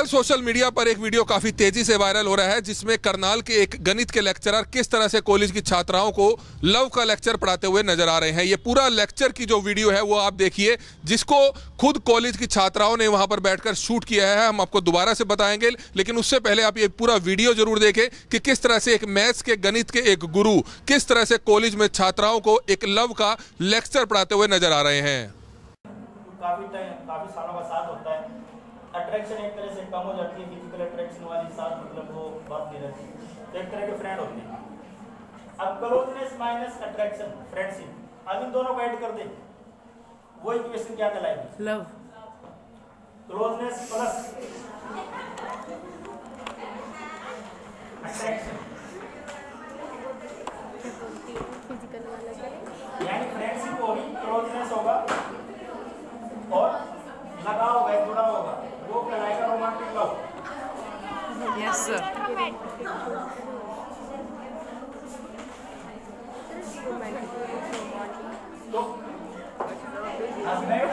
आजकल social media पर एक वीडियो काफी तेजी से वायरल हो रहा है जिसमें करनाल के एक गणित के लेक्चरर किस तरह से कॉलेज की छात्राओं को लव का लेक्चर पढ़ाते हुए नजर आ रहे हैं। ये पूरा लेक्चर की जो वीडियो है वो आप देखिए, जिसको खुद कॉलेज की छात्राओं ने वहां पर बैठकर शूट किया है। हम आपको दोबारा से बताएंगे, लेकिन उससे पहले आप ये पूरा वीडियो जरूर देखें कि किस तरह से एक मैथ्स के गणित के एक गुरु किस तरह से कॉलेज में छात्राओं को एक लव का लेक्चर पढ़ाते हुए नजर आ रहे हैं। काफी सालों का साथ होता है, अट्रैक्शन एक तरह से कम हो जाती है, फिजिकल अट्रैक्शन वाली साथ मतलब वो बात नहीं रहती, तो एक तरह के फ्रेंड होते हैं। अब क्लोजनेस माइनस अट्रैक्शन फ्रेंडशिप, अब इन दोनों को ऐड कर दे, वो इक्वेशन क्या कहलाएगी? लव। क्लोजनेस प्लस अट्रैक्शन, यानी फ्रेंडशिप होगी, क्लोजनेस होगा और लगाव होगा, जुड़ा होगा, वो कहलाएगा रोमांटिक लव। Yes sir. तो हस्बैंड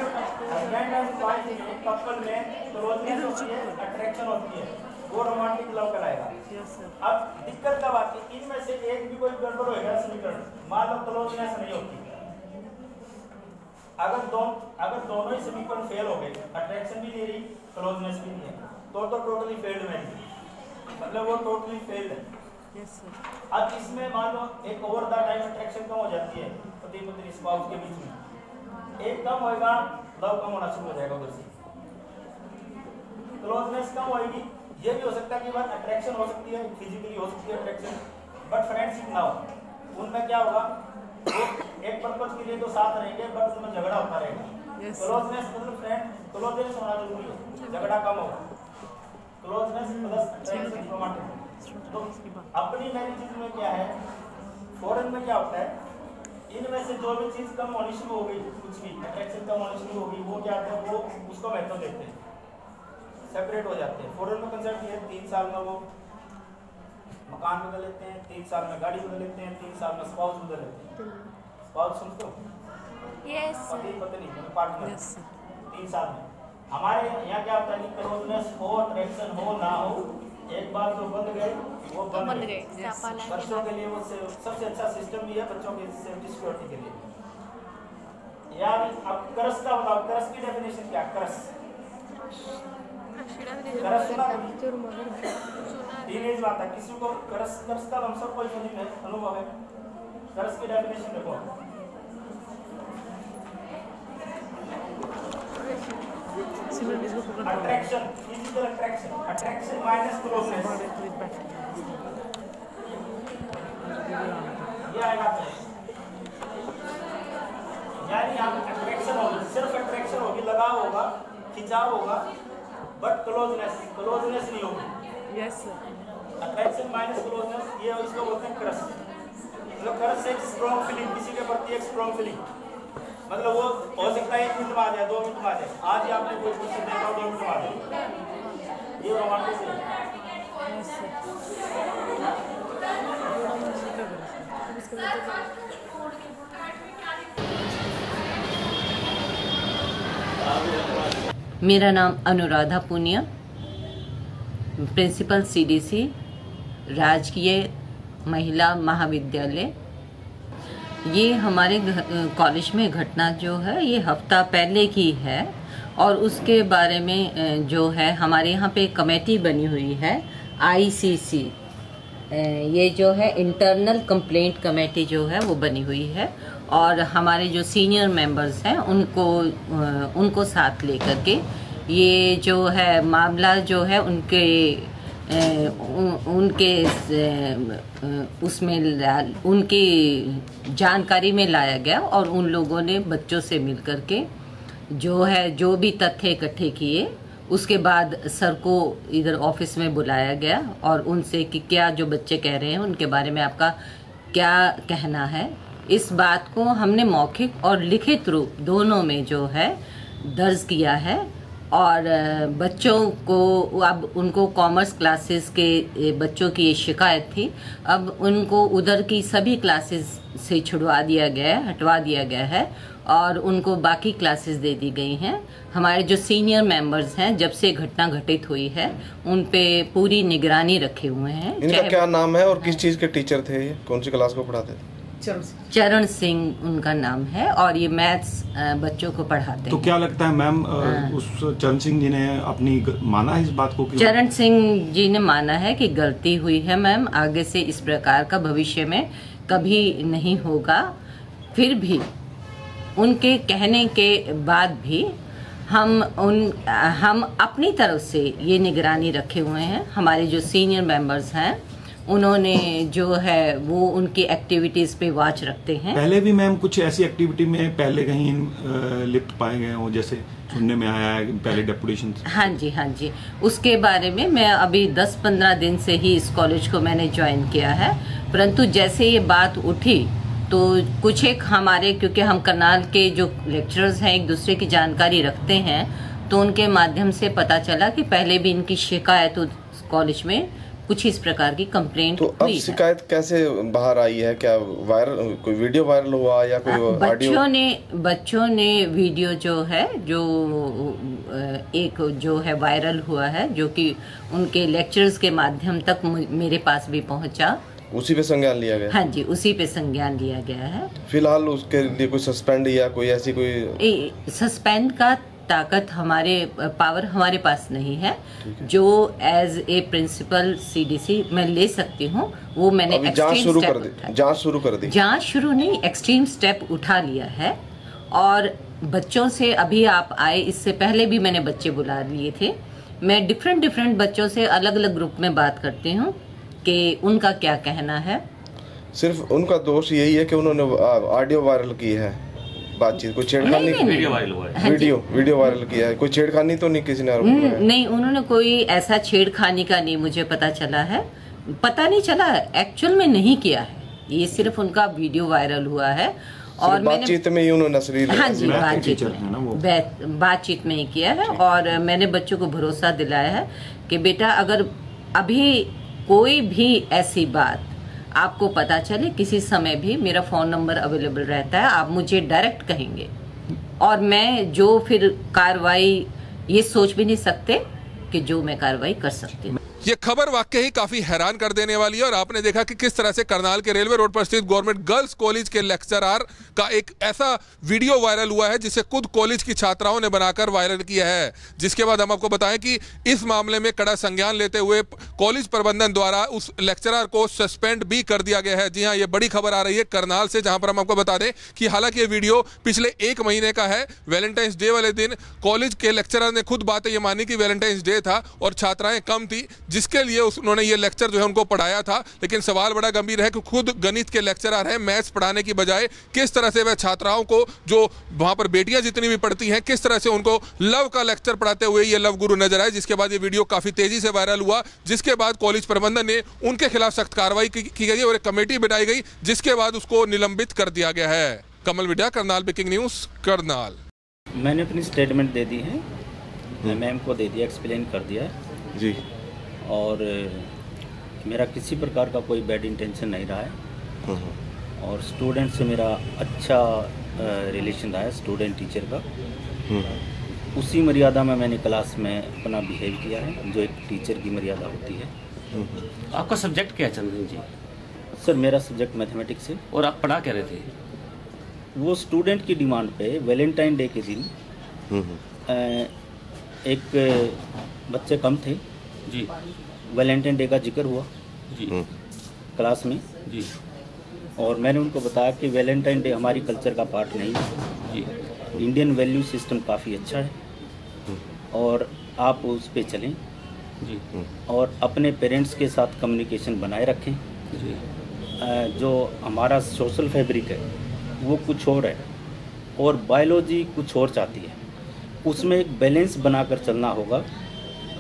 एंड वाइफ कपल में क्लोजनेस होती है, अट्रैक्शन होती है, वो रोमांटिक लव कहलाएगा। अब दिक्कत कब आती है? इनमें से एक भी कोई गड़बड़ होगा समीकरण, मान लो क्लोजनेस नहीं होती, अगर दोनों ही समीकरण फेल हो गए, अट्रैक्शन भी नहीं रही, क्लोजनेस भी नहीं है, तो टोटली फेल्ड में, मतलब वो टोटली फेल्ड है। Yes sir. अब इसमें मान लो एक ओवर द टाइम अट्रैक्शन कम हो जाती है पति पत्नी स्पाउस के बीच में, एक कम होएगा, लव कम होना शुरू हो जाएगा, उधर से क्लोजनेस कम होएगी। ये भी हो सकता है कि बात अट्रैक्शन हो सकती है, फिजिकली हो सकती है अट्रैक्शन, बट फ्रेंडशिप ना हो। उनमें क्या होगा, वो एक पर्पस के लिए तो साथ रहेंगे, बट उनमें झगड़ा होता रहेगा। क्लोजनेस मतलब फ्रेंड, क्लोजनेस होना जरूरी है, झगड़ा कम होगा, क्लोजनेस प्लस अट्रैक्शन रोमांटिक। तो अपनी मैरिज में क्या है, फॉरेन में क्या होता है, इनमें से जो भी चीज कम होनी शुरू हो गई, कुछ भी अट्रैक्शन कम होनी शुरू होगी, वो क्या होता है, वो उसको महत्व देते हैं, सेपरेट हो जाते हैं। फॉरेन में कंसेप्ट ये है, 3 साल में वो मकान बदल लेते हैं, 3 साल में गाड़ी बदल लेते हैं, 3 साल में स्पाउस बदल लेते हैं। स्पाउस समझते हो? यस। पति पत्नी मतलब पार्टनर। यस। 3 साल में। हमारे यहाँ क्या होता है कि क्लोजनेस हो, अट्रैक्शन हो ना हो, एक बार जो बंद गए वो बंद गए। बच्चों के लिए वो सबसे अच्छा सिस्टम भी है, बच्चों की सेफ्टी सिक्योरिटी के लिए। यार अब क्रश का बताओ, क्रश की डेफिनेशन क्या? क्रश टीनेज आता है, किसी को क्रश का हम सब कोई फीलिंग है, अनुभव है। क्रश की डेफिनेशन देखो, attraction, physical attraction, attraction minus closeness, ये आएगा। यानी यहाँ अट्रैक्शन होगी, सिर्फ अट्रैक्शन होगी, लगाव होगा, खिंचाव होगा, बट क्लोजनेस नहीं होगी। Yes sir. Attraction minus closeness, ये इसको बोलते हैं क्रश। मतलब क्रश एक स्ट्रॉन्ग फीलिंग, किसी के प्रति एक स्ट्रॉन्ग फीलिंग, मतलब वो हो सकता है 1 मिनट में आ जाए, 2 मिनट में आ जाए। आज ही आपने कोई कुछ देखा, 2 मिनट में आ जाए, ये रोमांटिक है। मेरा नाम अनुराधा पुनिया, प्रिंसिपल सीडीसी राजकीय महिला महाविद्यालय। ये हमारे कॉलेज में घटना जो है ये हफ्ता पहले की है, और उसके बारे में जो है हमारे यहाँ पे कमेटी बनी हुई है ICC, ये जो है इंटरनल कंप्लेंट कमेटी जो है वो बनी हुई है, और हमारे जो सीनियर मेंबर्स हैं उनको साथ लेकर के ये जो है मामला जो है उनके उनकी जानकारी में लाया गया, और उन लोगों ने बच्चों से मिलकर के जो भी तथ्य इकट्ठे किए, उसके बाद सर को इधर ऑफिस में बुलाया गया और उनसे कि क्या जो बच्चे कह रहे हैं उनके बारे में आपका क्या कहना है। इस बात को हमने मौखिक और लिखित रूप दोनों में जो है दर्ज किया है, और बच्चों को अब उनको कॉमर्स क्लासेस के बच्चों की ये शिकायत थी। अब उनको उधर की सभी क्लासेस से छुड़वा दिया गया है, हटवा दिया गया है और उनको बाकी क्लासेस दे दी गई हैं। हमारे जो सीनियर मेंबर्स हैं, जब से घटना घटित हुई है उन पे पूरी निगरानी रखे हुए हैं। इनका क्या नाम है और किस चीज के टीचर थे, ये कौन सी क्लास को पढ़ाते थे? चरण सिंह उनका नाम है और ये मैथ्स बच्चों को पढ़ाते हैं। तो क्या लगता है मैम, उस चरण सिंह जी ने अपनी माना है इस बात को? चरण सिंह जी ने माना है कि गलती हुई है मैम, आगे से इस प्रकार का भविष्य में कभी नहीं होगा। फिर भी उनके कहने के बाद भी हम अपनी तरफ से ये निगरानी रखे हुए हैं। हमारे जो सीनियर मेंबर्स हैं उन्होंने जो है वो उनकी एक्टिविटीज पे वॉच रखते हैं। पहले भी मैम कुछ ऐसी एक्टिविटी में पहले कहीं लिप्त पाए गए हो, जैसे सुनने में आया है पहले डेपुटेशन? हाँ जी, उसके बारे में मैं अभी 10-15 दिन से ही इस कॉलेज को मैंने ज्वाइन किया है, परंतु जैसे ये बात उठी तो कुछ एक हमारे, क्योंकि हम करनाल के जो लेक्चरर्स हैं एक दूसरे की जानकारी रखते हैं, तो उनके माध्यम से पता चला कि पहले भी इनकी शिकायत उस कॉलेज में कुछ इस प्रकार की कंप्लेंट हुई। तो अब शिकायत कैसे बाहर आई है? क्या वायरल, कोई वीडियो वायरल हुआ या कोई ऑडियो? बच्चों ने वीडियो जो है, जो एक जो है वायरल हुआ है, जो कि उनके लेक्चर्स के माध्यम तक मेरे पास भी पहुंचा, उसी पे संज्ञान लिया गया? हाँ जी, उसी पे संज्ञान लिया गया है। फिलहाल उसके लिए कोई सस्पेंड या कोई ऐसी कोई सस्पेंड का ताकत पावर हमारे पास नहीं है। जो एज ए प्रिंसिपल सीडीसी मैं ले सकती हूँ वो मैंने जांच शुरू कर दी। जांच शुरू नहीं, एक्सट्रीम स्टेप उठा लिया है। और बच्चों से अभी आप आए, इससे पहले भी मैंने बच्चे बुला लिए थे। मैं डिफरेंट बच्चों से अलग अलग ग्रुप में बात करती हूँ कि उनका क्या कहना है। सिर्फ उनका दोष यही है कि उन्होंने ऑडियो वायरल की है, बातचीत, कोई छेड़खानी? वीडियो वायरल हुआ है। वीडियो वायरल किया है, कोई छेड़खानी तो नहीं किसी ने आरोप लगाया? नहीं, उन्होंने कोई ऐसा छेड़खानी का नहीं मुझे पता चला है, पता नहीं चला, एक्चुअल में नहीं किया है। ये सिर्फ उनका वीडियो वायरल हुआ है और बातचीत में ही उन्होंने अश्लील, हाँ जी, बातचीत में ही किया है। और मैंने बच्चों को भरोसा दिलाया है कि बेटा अगर अभी कोई भी ऐसी बात आपको पता चले, किसी समय भी मेरा फ़ोन नंबर अवेलेबल रहता है, आप मुझे डायरेक्ट कहेंगे और मैं जो फिर कार्रवाई, ये सोच भी नहीं सकते कि जो मैं कार्रवाई कर सकती हूँ। ये खबर वाकई ही काफी हैरान कर देने वाली है और आपने देखा कि किस तरह से करनाल के रेलवे रोड पर स्थित गवर्नमेंट गर्ल्स कॉलेज के लेक्चरर का एक ऐसा वीडियो वायरल हुआ है जिसे खुद कॉलेज की छात्राओं ने बनाकर वायरल किया है। जिसके बाद हम आपको बताएं कि इस मामले में कड़ा संज्ञान लेते हुए कॉलेज प्रबंधन द्वारा उस लेक्चरर को सस्पेंड भी कर दिया गया है। जी हाँ, ये बड़ी खबर आ रही है करनाल से, जहां पर हम आपको बता दें कि हालांकि ये वीडियो पिछले 1 महीने का है। वैलेंटाइंस डे वाले दिन कॉलेज के लेक्चरर ने खुद बातें ये मानी कि वैलेंटाइंस डे था और छात्राएं कम थी, जिसके लिए उन्होंने ये लेक्चर जो है उनको पढ़ाया था। लेकिन सवाल बड़ा गंभीर है कि खुद गणित के लेक्चरर हैं, मैथ्स पढ़ाने की बजाय किस तरह से वह छात्राओं को, जो वहां पर बेटियां जितनी भी पढ़ती हैं, किस तरह से उनको लव का लेक्चर पढ़ाते हुए ये लव गुरु नजर आए। जिसके बाद ये वीडियो काफी तेजी से वायरल हुआ, जिसके बाद कॉलेज प्रबंधन ने उनके खिलाफ सख्त कार्रवाई की गई और एक कमेटी बनाई गई, जिसके बाद उसको निलंबित कर दिया गया है। कमल विद्या, करनाल ब्रेकिंग न्यूज, करनाल। मैंने अपनी स्टेटमेंट दे दी है, मैम को दे दिया, एक्सप्लेन कर दिया है जी। और मेरा किसी प्रकार का कोई बैड इंटेंशन नहीं रहा है और स्टूडेंट से मेरा अच्छा रिलेशन रहा है, स्टूडेंट टीचर का। उसी मर्यादा में मैंने क्लास में अपना बिहेव किया है, जो एक टीचर की मर्यादा होती है। आपका सब्जेक्ट क्या चल रही जी? सर मेरा सब्जेक्ट मैथमेटिक्स है। और आप पढ़ा क्या रहे थे? वो स्टूडेंट की डिमांड पे वैलेंटाइन डे के दिन एक बच्चे कम थे जी, वैलेंटाइन डे का जिक्र हुआ जी क्लास में जी, और मैंने उनको बताया कि वैलेंटाइन डे हमारी कल्चर का पार्ट नहीं है जी। इंडियन वैल्यू सिस्टम काफ़ी अच्छा है और आप उस पे चलें जी और अपने पेरेंट्स के साथ कम्युनिकेशन बनाए रखें जी। जो हमारा सोशल फैब्रिक है वो कुछ और है और बायोलॉजी कुछ और चाहती है, उसमें एक बैलेंस बनाकर चलना होगा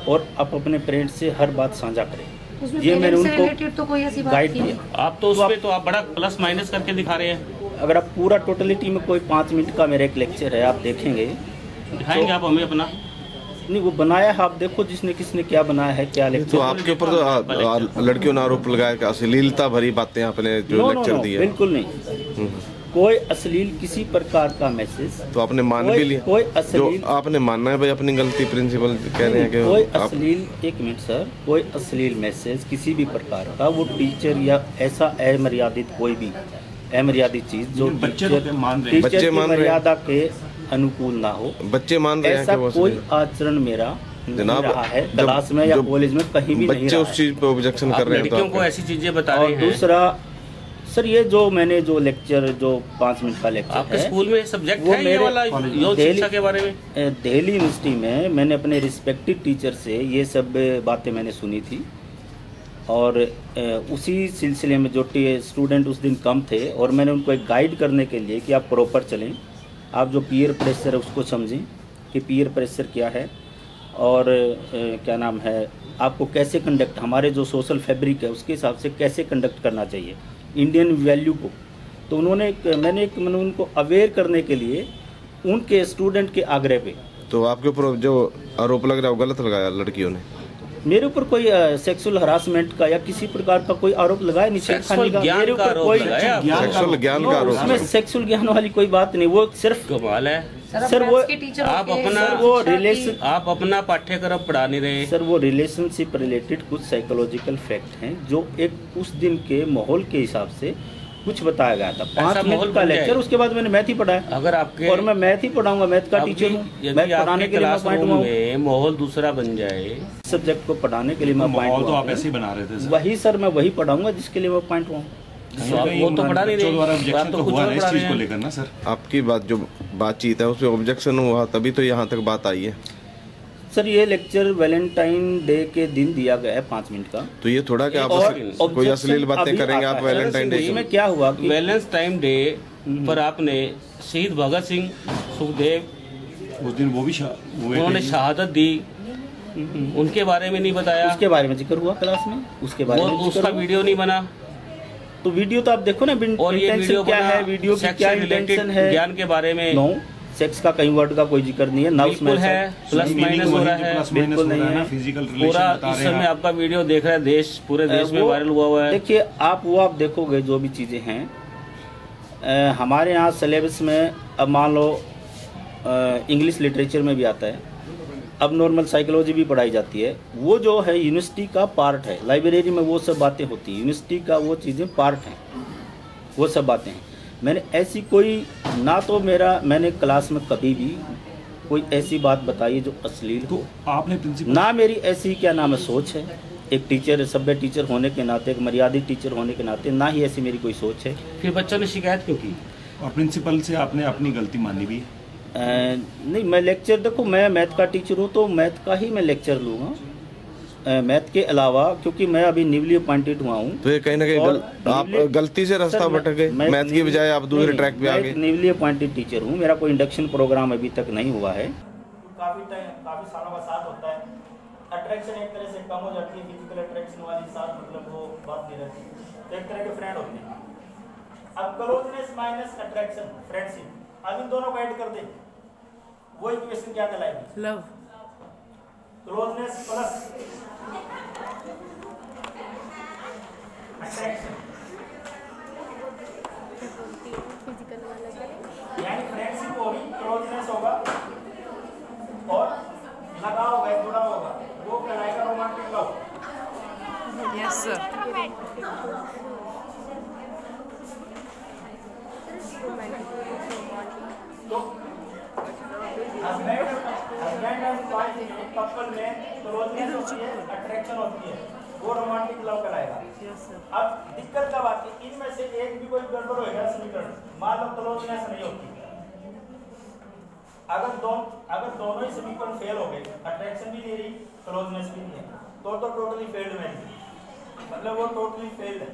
और आप अपने पेरेंट्स से हर बात साझा करें। ये मैंने उनको तो कोई ऐसी बात गाइड नहीं। किया। आप तो उस पे तो आप बड़ा प्लस माइनस करके दिखा रहे हैं। अगर आप पूरा टोटलिटी में कोई 5 मिनट का मेरा एक लेक्चर है, आप देखेंगे दिखाएंगे आप हमें अपना? नहीं वो बनाया है, आप देखो जिसने किसने क्या बनाया है, क्या लेक्चर। तो आपके ऊपर तो लड़कियों ने आरोप लगाया कि अश्लीलता भरी बातें आपने जो लेक्चर दिए। बिल्कुल नहीं, कोई अश्लील किसी प्रकार का मैसेज। तो आपने मान भी लिया, कोई अश्लील, जो आपने मानना है भाई अपनी गलती, प्रिंसिपल कह रहे हैं कि कोई अश्लील, एक मिनट सर, कोई अश्लील मैसेज किसी भी प्रकार का वो टीचर या ऐसा अमर्यादित कोई भी अमर्यादित चीज जो बच्चे तो मान रहे हैं, टीचर की मर्यादा के अनुकूल ना हो, बच्चे मान रहे हैं ऐसा कि वो कोई आचरण मेरा जनाब रहा है क्लास में या कॉलेज में कहीं भी नहीं बच्चे रहा उस चीज पे ऑब्जेक्शन कर रहे हैं। लड़कियों को ऐसी चचीजें बता रहे और हैं। दूसरा सर, ये जो मैंने जो लेक्चर जो 5 मिनट का लेक्चर आपके है, स्कूल में सब्जेक्ट वो है ये मेरे वाला यौन शिक्षा के बारे में? दिल्ली यूनिवर्सिटी में मैंने अपने रिस्पेक्टिव टीचर से ये सब बातें मैंने सुनी थी, और उसी सिलसिले में जो स्टूडेंट उस दिन कम थे, और मैंने उनको एक गाइड करने के लिए कि आप प्रॉपर चलें, आप जो पीयर प्रेशर है उसको समझें कि पीयर प्रेशर क्या है, और क्या नाम है, आपको कैसे कंडक्ट, हमारे जो सोशल फैब्रिक है उसके हिसाब से कैसे कंडक्ट करना चाहिए इंडियन वैल्यू को। तो मैंने उनको अवेयर करने के लिए उनके स्टूडेंट के आग्रह पे। तो आपके ऊपर जो आरोप लग रहा है वो गलत लगाया लड़कियों ने? मेरे ऊपर कोई सेक्सुअल हरासमेंट का या किसी प्रकार का कोई आरोप लगाया नहीं, छेड़खानी का। मेरे ऊपर कोई सेक्सुअल ज्ञान का आरोप उसमें सेक्सुअल ज्ञान वाली कोई बात नहीं, वो सिर्फ कमाल है सर। वो आप अपना पाठ्यक्रम पढ़ा नहीं रहे सर, वो रिलेशनशिप रिलेटेड कुछ साइकोलॉजिकल फैक्ट हैं जो एक उस दिन के माहौल के हिसाब से कुछ बताया गया था। 5 मिनट का लेक्चर, उसके बाद मैंने मैथ ही पढ़ाया। अगर आपके और मैं मैथ ही पढ़ाऊंगा, मैथ का टीचर हूँ, मैथ पढ़ाने के लिए मैं पॉइंट में माहौल दूसरा बन जाए, सब्जेक्ट को पढ़ाने के लिए मैं माहौल तो आप ऐसे ही बना रहे थे सर। वही सर, मैं वही पढ़ाऊंगा जिसके लिए मैं पॉइंट हुआ। वो तो पढ़ा नहीं रहे, आप तो हुआ इस चीज को लेकर ना सर। आपकी बात जो बातचीत है उसमें ऑब्जेक्शन हुआ तभी तो यहाँ तक बात आई है। सर ये लेक्चर वैलेंटाइन डे के दिन दिया गया है 5 मिनट का। तो ये थोड़ा कि आप कोई अश्लील बातें करेंगे आप वैलेंटाइन डे में क्या हुआ कि वैलेंटाइन डे पर आपने शहीद भगत सिंह सुखदेव उस दिन वो भी उन्होंने शहादत दी, उनके बारे में नहीं बताया। उसके बारे में जिक्र हुआ क्लास में, उसके बारे में उसका वीडियो नहीं बना। तो वीडियो तो आप देखो ना, और ये वीडियो क्या है, वीडियो की क्या इंटेंशन है, ज्ञान के बारे में। नो, सेक्स का कहीं वर्ड का कोई जिक्र नहीं है, बिल्कुल है, प्लस माइनस हो रहा है, बिल्कुल नहीं है। फिजिकल पूरा इस समय आपका वीडियो देख रहा है देश, पूरे देश में वायरल हुआ है। देखिए आप देखोगे जो भी चीजें हैं हमारे यहाँ सिलेबस में, अब मान लो इंग्लिश लिटरेचर में भी आता है, अब नॉर्मल साइकोलॉजी भी पढ़ाई जाती है। वो जो है यूनिवर्सिटी का पार्ट है, लाइब्रेरी में वो सब बातें होती हैं, यूनिवर्सिटी का वो चीज़ें पार्ट हैं, वो सब बातें हैं। मैंने ऐसी कोई ना तो मैंने क्लास में कभी भी कोई ऐसी बात बताई जो अश्लील हो, तो आपने प्रिंसिपल ना मेरी ऐसी क्या नाम है सोच है, एक टीचर, सभ्य टीचर होने के नाते, एक मर्यादित टीचर होने के नाते, ना ही ऐसी मेरी कोई सोच है। फिर बच्चों ने शिकायत क्यों की? और प्रिंसिपल से आपने अपनी गलती मानी भी है? नहीं, मैं लेक्चर, देखो मैं मैथ का टीचर हूँ तो मैथ का ही मैं लेक्चर लूँगा, मैथ के अलावा, क्योंकि मैं अभी न्यूली अपॉइंटेड हुआ हूँ। तो ये कहीं ना कहीं आप गलती से रास्ता भटक गए, मैथ की बजाय आप दूसरे ट्रैक पे आ गए। न्यूली अपॉइंटेड टीचर हूँ, मेरा कोई इंडक्शन प्रोग्राम अभी तक नहीं हुआ है। काफी सालों का साथ होता है, अट्रैक्शन एक तरह से कम हो जाती है, फिजिकल अट्रैक्शन वाली साथ मतलब वो बात नहीं रहती, एक तरह के फ्रेंड होते हैं। अब क्लोजनेस माइनस अट्रैक्शन, फ्रेंडशिप, अब इन दोनों को ऐड कर दे, वो इक्वेशन क्या कहलाएगी? लव। क्लोजनेस प्लस अट्रैक्शन, यानी फ्रेंडशिप होगी, क्लोजनेस होगा और लगाव होगा, जुड़ा होगा, वो कहलाएगा रोमांटिक लव। Yes sir. तो हस्बैंड एंड वाइफ कपल में क्लोजनेस होती है, अट्रैक्शन होती है, वो रोमांटिक लव कहलाएगा। अब दिक्कत कब आती है, इनमें से एक भी कोई गड़बड़ होगा समीकरण, मान लो क्लोजनेस नहीं होती, अगर दोनों ही समीकरण फेल हो गए, अट्रैक्शन भी नहीं रही, क्लोजनेस भी नहीं है, तो टोटली फेल्ड में, मतलब वो टोटली फेल्ड है।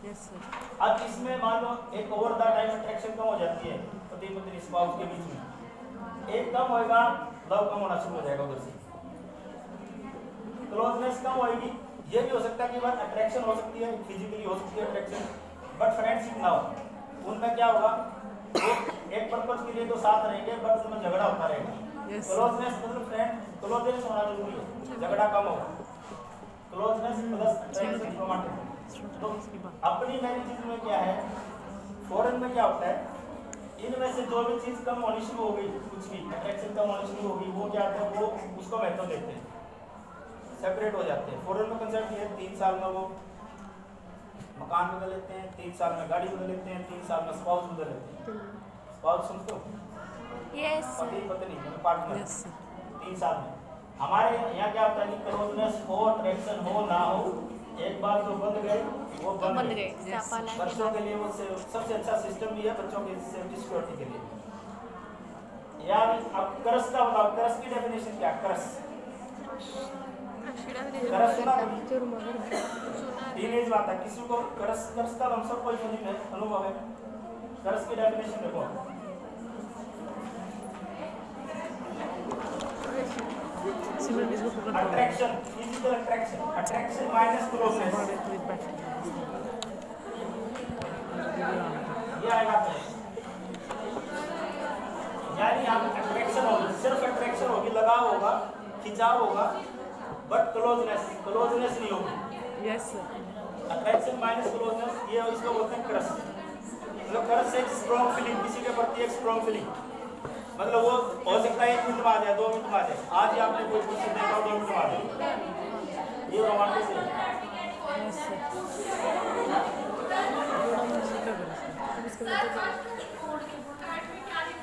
अब इसमें मान लो एक ओवर द टाइम अट्रैक्शन कम हो जाती है पति पत्नी स्पाउस के बीच में, एक कम होएगा, लव कम होना शुरू हो जाएगा उधर से, क्लोजनेस कम होएगी। ये भी हो सकता है कि बात अट्रैक्शन हो सकती है, फिजिकली हो सकती है अट्रैक्शन, बट फ्रेंडशिप ना हो। उनमें क्या होगा, वो एक पर्पज के लिए तो साथ रहेंगे, बट उनमें झगड़ा होता रहेगा। Yes. क्लोजनेस मतलब फ्रेंड क्लोजनेस होना जरूरी है, झगड़ा कम होगा। Closeness plus attraction promote. तो अपनी मैरिज में क्या है, फॉरेन में क्या होता है, इनमें से जो भी चीज कम होनी शुरू हो गई, कुछ भी अट्रैक्शन कम होनी शुरू होगी, वो क्या होता है, वो उसको महत्व देते हैं, सेपरेट हो जाते हैं। फॉरेन में कंसेप्ट ये है 3 साल में वो मकान बदल लेते हैं, 3 साल में गाड़ी बदल लेते हैं, 3 साल में स्पाउस बदल लेते हैं। स्पाउस समझते हो? यस पति पत्नी मतलब पार्टनर। Yes. 3 साल में। हमारे यहाँ क्या होता है कि क्लोजनेस हो, अट्रैक्शन हो ना हो, एक बार जो बंद गए वो बंद गए। बच्चों के लिए वो सबसे अच्छा सिस्टम भी है, बच्चों की सेफ्टी सिक्योरिटी के लिए। यार अब क्रश का बताओ, क्रश की डेफिनेशन क्या है? क्रश टीनेज आता है किसी को क्रश का हम सब कोई अनुभव है। क्रश की डेफिनेशन देखो, attraction, physical attraction, attraction minus closeness, ये आएगा। यानी यहाँ अट्रैक्शन होगी, सिर्फ अट्रैक्शन होगी, लगाव होगा, खिंचाव होगा, बट क्लोजनेस नहीं होगी। Yes, sir. Attraction minus closeness, ये इसको बोलते हैं क्रश। मतलब क्रश एक स्ट्रॉन्ग फीलिंग, किसी के प्रति एक स्ट्रॉन्ग फीलिंग, मतलब वो हो सकता है 1 मिनट में आ जाए, 2 मिनट में आ जाए। आज ही आपने कोई कुछ देखा 2 मिनट में आ जाए, ये रोमांटिक है। Yes, sir.